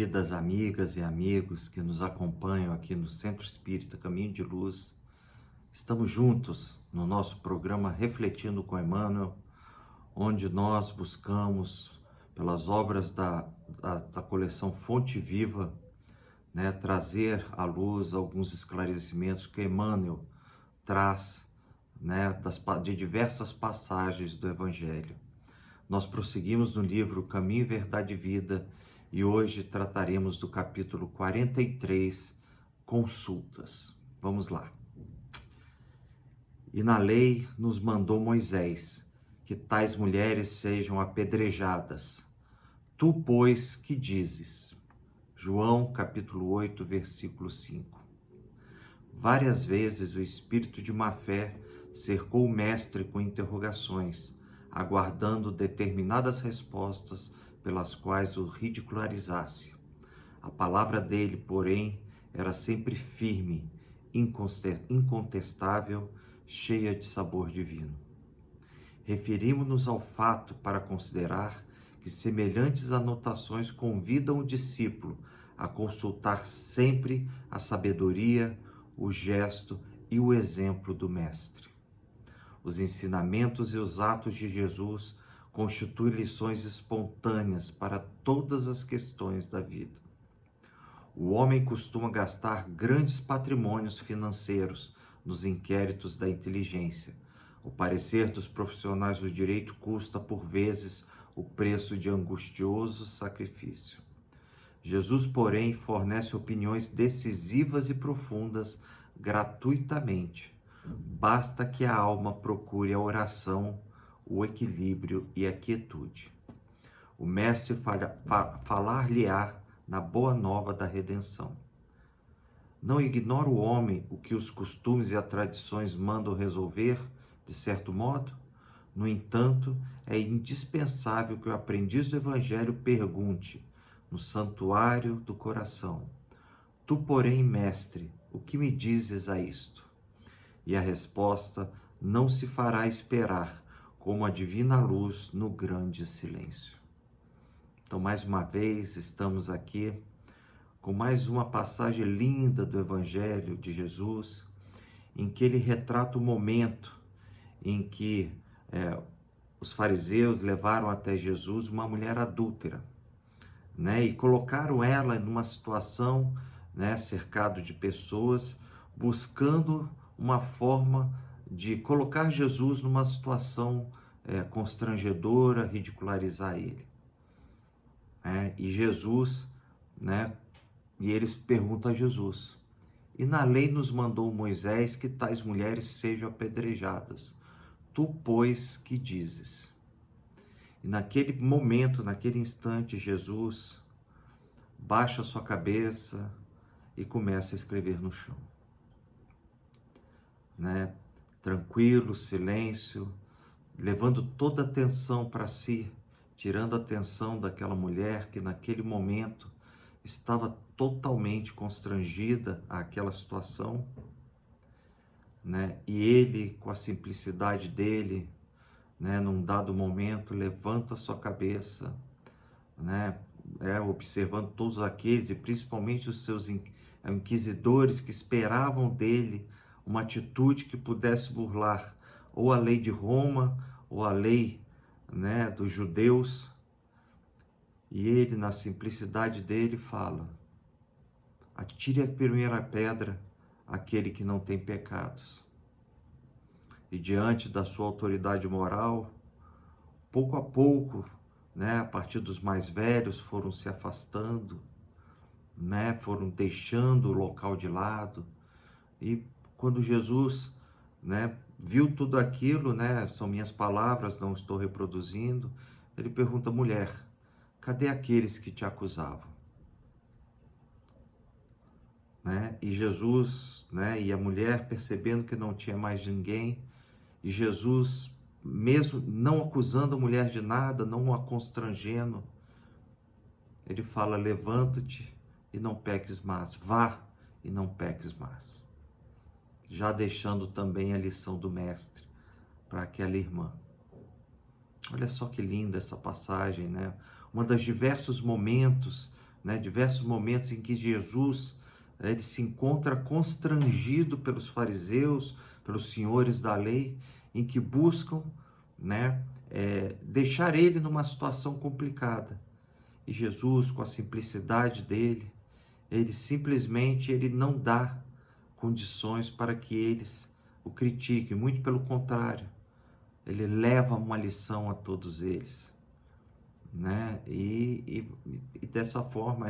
Queridas amigas e amigos que nos acompanham aqui no Centro Espírita Caminho de Luz, estamos juntos no nosso programa Refletindo com Emmanuel, onde nós buscamos, pelas obras da coleção Fonte Viva, trazer à luz alguns esclarecimentos que Emmanuel traz de diversas passagens do Evangelho. Nós prosseguimos no livro Caminho, Verdade e Vida, e hoje trataremos do capítulo 43, Consultas. Vamos lá. E na lei nos mandou Moisés que tais mulheres sejam apedrejadas. Tu, pois, que dizes? João, capítulo 8, versículo 5. Várias vezes o espírito de má-fé cercou o mestre com interrogações, aguardando determinadas respostas pelas quais o ridicularizasse. A palavra dele, porém, era sempre firme, incontestável, cheia de sabor divino. Referimos-nos ao fato para considerar que semelhantes anotações convidam o discípulo a consultar sempre a sabedoria, o gesto e o exemplo do Mestre. Os ensinamentos e os atos de Jesus constituem lições espontâneas para todas as questões da vida. O homem costuma gastar grandes patrimônios financeiros nos inquéritos da inteligência. O parecer dos profissionais do direito custa, por vezes, o preço de angustioso sacrifício. Jesus, porém, fornece opiniões decisivas e profundas gratuitamente. Basta que a alma procure a oração, o equilíbrio e a quietude. O Mestre falar-lhe-á na boa nova da redenção. Não ignora o homem o que os costumes e as tradições mandam resolver, de certo modo? No entanto, é indispensável que o aprendiz do Evangelho pergunte, no santuário do coração: Tu, porém, mestre, o que me dizes a isto? E a resposta não se fará esperar, como a divina luz no grande silêncio. Então, mais uma vez, estamos aqui com mais uma passagem linda do Evangelho de Jesus, em que ele retrata o momento em que os fariseus levaram até Jesus uma mulher adúltera, e colocaram ela numa situação, cercado de pessoas, buscando uma forma de colocar Jesus numa situação constrangedora, ridicularizar ele. E Jesus, e eles perguntam a Jesus: e na lei nos mandou Moisés que tais mulheres sejam apedrejadas. Tu, pois, que dizes? E naquele momento, naquele instante, Jesus baixa sua cabeça e começa a escrever no chão. Tranquilo, silêncio, levando toda a atenção para si, tirando a atenção daquela mulher que naquele momento estava totalmente constrangida àquela situação, E ele, com a simplicidade dele, num dado momento, levanta a sua cabeça, observando todos aqueles, e principalmente os seus inquisidores que esperavam dele uma atitude que pudesse burlar ou a lei de Roma, ou a lei, dos judeus. E ele, na simplicidade dele, fala: atire a primeira pedra aquele que não tem pecados. E diante da sua autoridade moral, pouco a pouco, a partir dos mais velhos, foram se afastando, foram deixando o local de lado. E quando Jesus, viu tudo aquilo, são minhas palavras, não estou reproduzindo, ele pergunta: mulher, cadê aqueles que te acusavam? E Jesus, e a mulher, percebendo que não tinha mais ninguém, e Jesus, mesmo não acusando a mulher de nada, não a constrangendo, ele fala: levanta-te e não peques mais, vá e não peques mais. Já deixando também a lição do Mestre para aquela irmã. Olha só que linda essa passagem, Um dos diversos momentos, né? Diversos momentos em que Jesus ele se encontra constrangido pelos fariseus, pelos senhores da lei, em que buscam, né, deixar ele numa situação complicada. E Jesus, com a simplicidade dele, ele simplesmente não dá condições para que eles o critiquem, muito pelo contrário, ele leva uma lição a todos eles, né? E dessa forma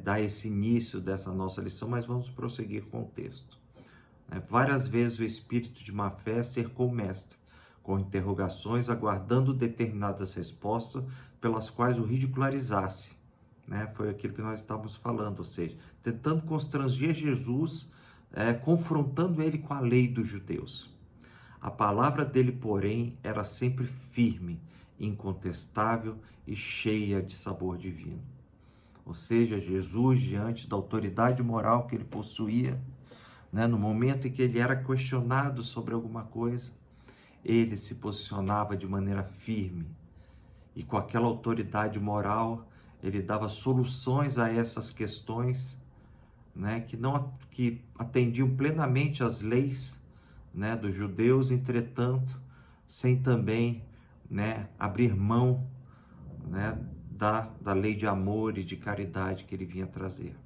dá esse início dessa nossa lição, mas vamos prosseguir com o texto. Várias vezes o espírito de má fé cercou o mestre, com interrogações, aguardando determinadas respostas pelas quais o ridicularizasse. Foi aquilo que nós estávamos falando, ou seja, tentando constranger Jesus, confrontando ele com a lei dos judeus. A palavra dele, porém, era sempre firme, incontestável e cheia de sabor divino. Ou seja, Jesus, diante da autoridade moral que ele possuía, no momento em que ele era questionado sobre alguma coisa, ele se posicionava de maneira firme e com aquela autoridade moral, ele dava soluções a essas questões, que atendiam plenamente às leis, dos judeus, entretanto, sem também, abrir mão, da lei de amor e de caridade que ele vinha trazer.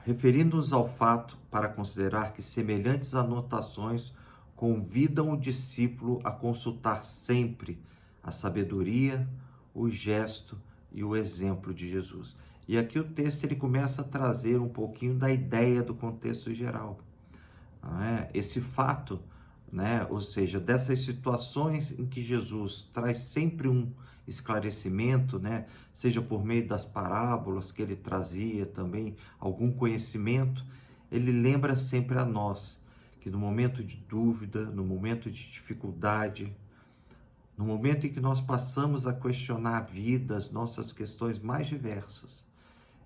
Referindo-nos ao fato para considerar que semelhantes anotações convidam o discípulo a consultar sempre a sabedoria, o gesto e o exemplo de Jesus. E aqui o texto ele começa a trazer um pouquinho da ideia do contexto geral. Esse fato, ou seja, dessas situações em que Jesus traz sempre um esclarecimento, seja por meio das parábolas que ele trazia também, algum conhecimento, ele lembra sempre a nós que no momento de dúvida, no momento de dificuldade, no momento em que nós passamos a questionar a vida, as nossas questões mais diversas,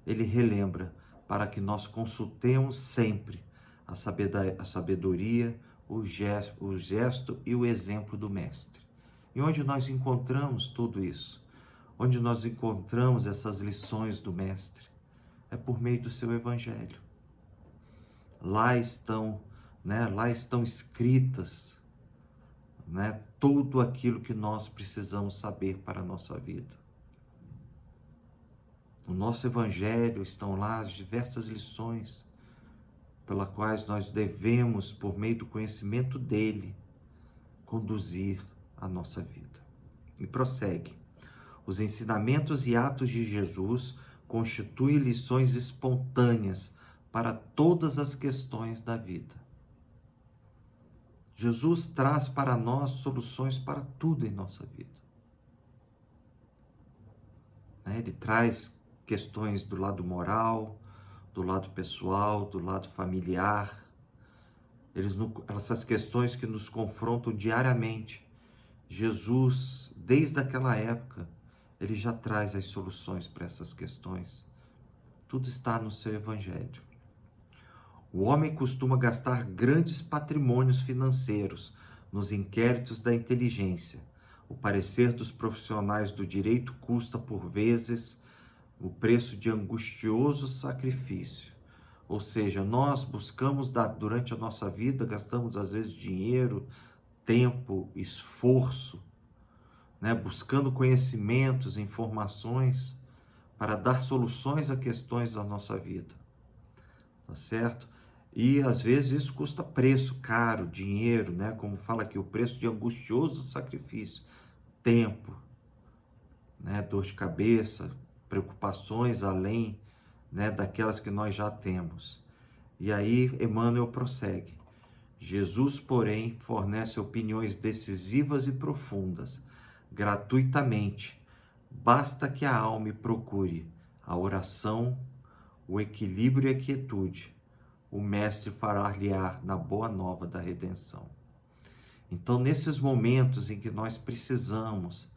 ele relembra para que nós consultemos sempre a sabedoria, o gesto e o exemplo do Mestre. E onde nós encontramos tudo isso? Onde nós encontramos essas lições do Mestre? É por meio do seu Evangelho. Lá estão escritas, tudo aquilo que nós precisamos saber para a nossa vida. No nosso Evangelho estão lá as diversas lições pelas quais nós devemos, por meio do conhecimento dele, conduzir a nossa vida. E prossegue. Os ensinamentos e atos de Jesus constituem lições espontâneas para todas as questões da vida. Jesus traz para nós soluções para tudo em nossa vida. Ele traz questões do lado moral, do lado pessoal, do lado familiar. Essas questões que nos confrontam diariamente. Jesus, desde aquela época, ele já traz as soluções para essas questões. Tudo está no seu Evangelho. O homem costuma gastar grandes patrimônios financeiros nos inquéritos da inteligência. O parecer dos profissionais do direito custa, por vezes, o preço de angustioso sacrifício. Ou seja, nós buscamos, durante a nossa vida, gastamos às vezes dinheiro, tempo, esforço, buscando conhecimentos, informações, para dar soluções a questões da nossa vida. Tá certo? E às vezes isso custa preço caro, dinheiro, como fala aqui, o preço de angustioso sacrifício, tempo, dor de cabeça, preocupações além, daquelas que nós já temos. E aí Emmanuel prossegue. Jesus, porém, fornece opiniões decisivas e profundas, gratuitamente. Basta que a alma procure a oração, o equilíbrio e a quietude. O Mestre fará-lhe-á na boa nova da redenção. Então, nesses momentos em que nós precisamos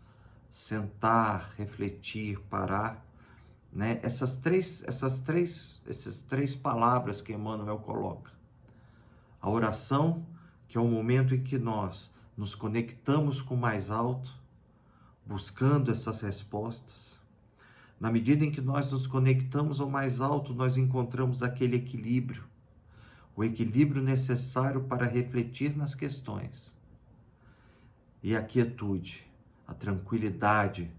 sentar, refletir, parar, essas três palavras que Emmanuel coloca. A oração, que é o momento em que nós nos conectamos com o mais alto, buscando essas respostas. Na medida em que nós nos conectamos ao mais alto, nós encontramos aquele equilíbrio, o equilíbrio necessário para refletir nas questões. E a quietude, a tranquilidade,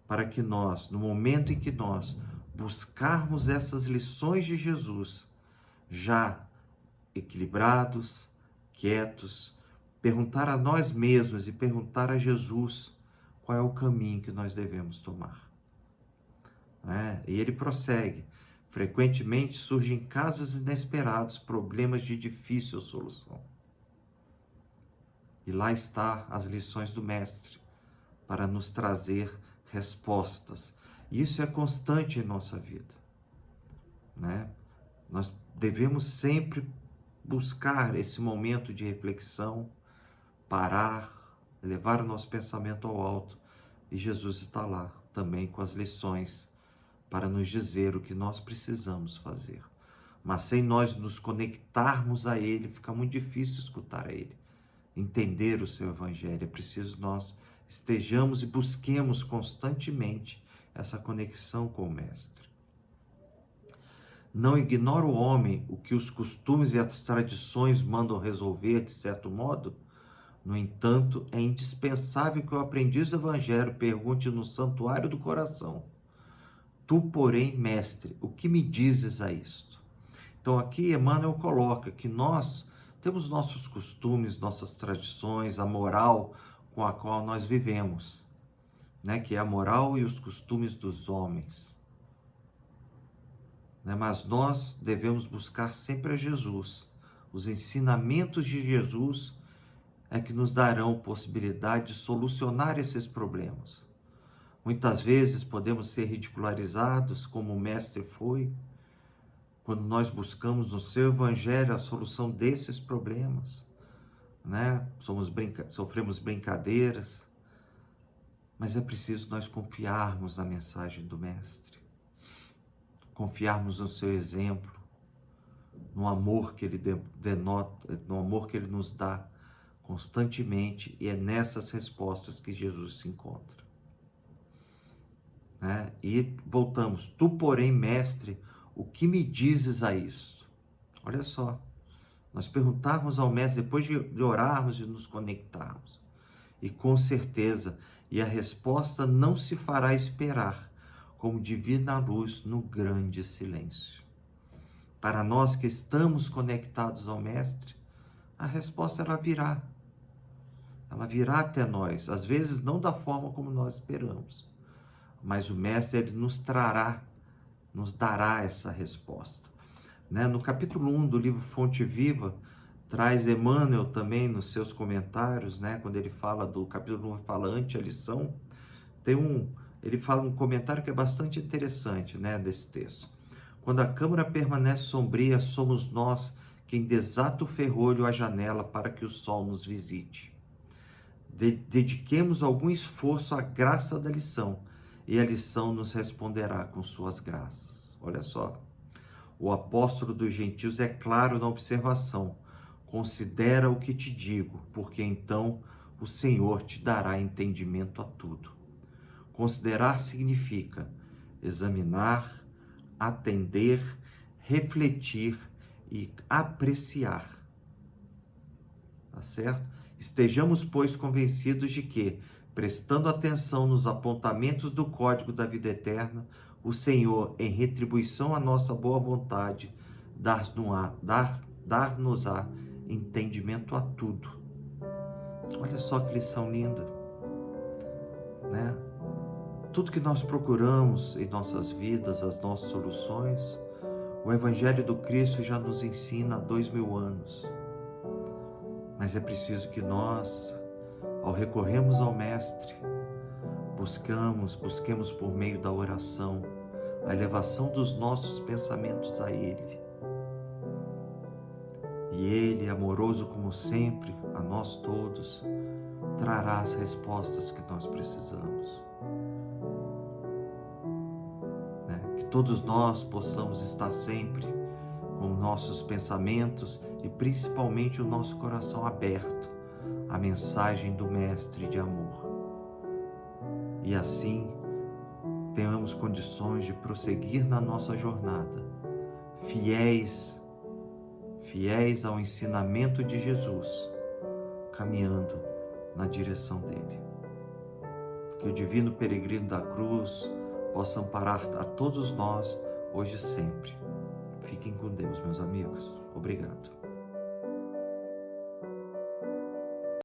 para que nós, no momento em que nós buscarmos essas lições de Jesus, já equilibrados, quietos, perguntar a nós mesmos e perguntar a Jesus qual é o caminho que nós devemos tomar. E ele prossegue. Frequentemente surgem casos inesperados, problemas de difícil solução. E lá está as lições do Mestre, para nos trazer respostas. Isso é constante em nossa vida. Nós devemos sempre buscar esse momento de reflexão, parar, levar o nosso pensamento ao alto. E Jesus está lá também com as lições para nos dizer o que nós precisamos fazer. Mas sem nós nos conectarmos a Ele, fica muito difícil escutar a Ele, entender o seu Evangelho. É preciso nós estejamos e busquemos constantemente essa conexão com o Mestre. Não ignora o homem o que os costumes e as tradições mandam resolver, de certo modo. No entanto, é indispensável que o aprendiz do Evangelho pergunte no santuário do coração: tu, porém, mestre, o que me dizes a isto? Então aqui Emmanuel coloca que nós temos nossos costumes, nossas tradições, a moral com a qual nós vivemos, que é a moral e os costumes dos homens. Mas nós devemos buscar sempre a Jesus. Os ensinamentos de Jesus é que nos darão possibilidade de solucionar esses problemas. Muitas vezes podemos ser ridicularizados, como o Mestre foi, quando nós buscamos no seu Evangelho a solução desses problemas. Sofremos brincadeiras, mas é preciso nós confiarmos na mensagem do Mestre, confiarmos no seu exemplo, no amor que ele denota, no amor que ele nos dá constantemente, e é nessas respostas que Jesus se encontra. E voltamos: tu, porém, mestre, o que me dizes a isto? Olha só, nós perguntarmos ao Mestre depois de orarmos e nos conectarmos, e com certeza, e a resposta não se fará esperar, como divina luz no grande silêncio. Para nós que estamos conectados ao Mestre, a resposta ela virá até nós, às vezes não da forma como nós esperamos, mas o Mestre ele nos dará essa resposta. No capítulo 1 do livro Fonte Viva, traz Emmanuel também nos seus comentários, quando ele fala do capítulo 1, fala ante a lição, ele fala um comentário que é bastante interessante, desse texto. Quando a câmara permanece sombria, somos nós quem desata o ferrolho à janela para que o sol nos visite. Dediquemos algum esforço à graça da lição, e a lição nos responderá com suas graças. Olha só, o apóstolo dos gentios é claro na observação: considera o que te digo, porque então o Senhor te dará entendimento a tudo. Considerar significa examinar, atender, refletir e apreciar. Tá certo? Estejamos, pois, convencidos de que, prestando atenção nos apontamentos do código da vida eterna, o Senhor, em retribuição à nossa boa vontade, dar-nos-á entendimento a tudo. Olha só que lição linda, Tudo que nós procuramos em nossas vidas, as nossas soluções, o Evangelho do Cristo já nos ensina há 2000 anos. Mas é preciso que nós, ao recorrermos ao Mestre, busquemos por meio da oração a elevação dos nossos pensamentos a Ele. E Ele, amoroso como sempre, a nós todos, trará as respostas que nós precisamos. Que todos nós possamos estar sempre com nossos pensamentos e principalmente o nosso coração aberto à mensagem do Mestre de amor. E assim tenhamos condições de prosseguir na nossa jornada, fiéis ao ensinamento de Jesus, caminhando na direção dele. Que o divino peregrino da cruz possa amparar a todos nós, hoje e sempre. Fiquem com Deus, meus amigos. Obrigado.